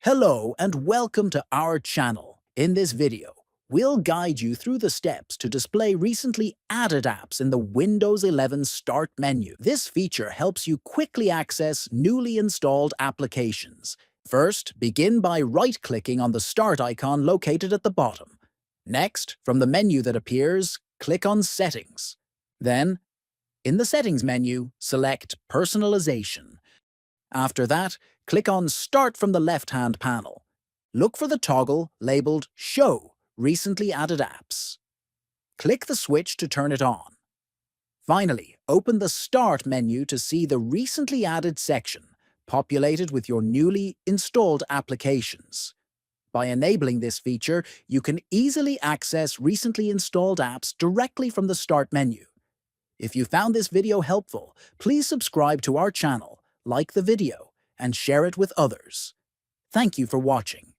Hello and welcome to our channel. In this video, we'll guide you through the steps to display recently added apps in the Windows 11 Start menu. This feature helps you quickly access newly installed applications. First, begin by right-clicking on the Start icon located at the bottom. Next, from the menu that appears, click on Settings. Then, in the Settings menu, select Personalization. After that, click on Start from the left-hand panel. Look for the toggle labeled Show Recently Added Apps. Click the switch to turn it on. Finally, open the Start menu to see the recently added section, populated with your newly installed applications. By enabling this feature, you can easily access recently installed apps directly from the Start menu. If you found this video helpful, please subscribe to our channel, like the video, and share it with others. Thank you for watching.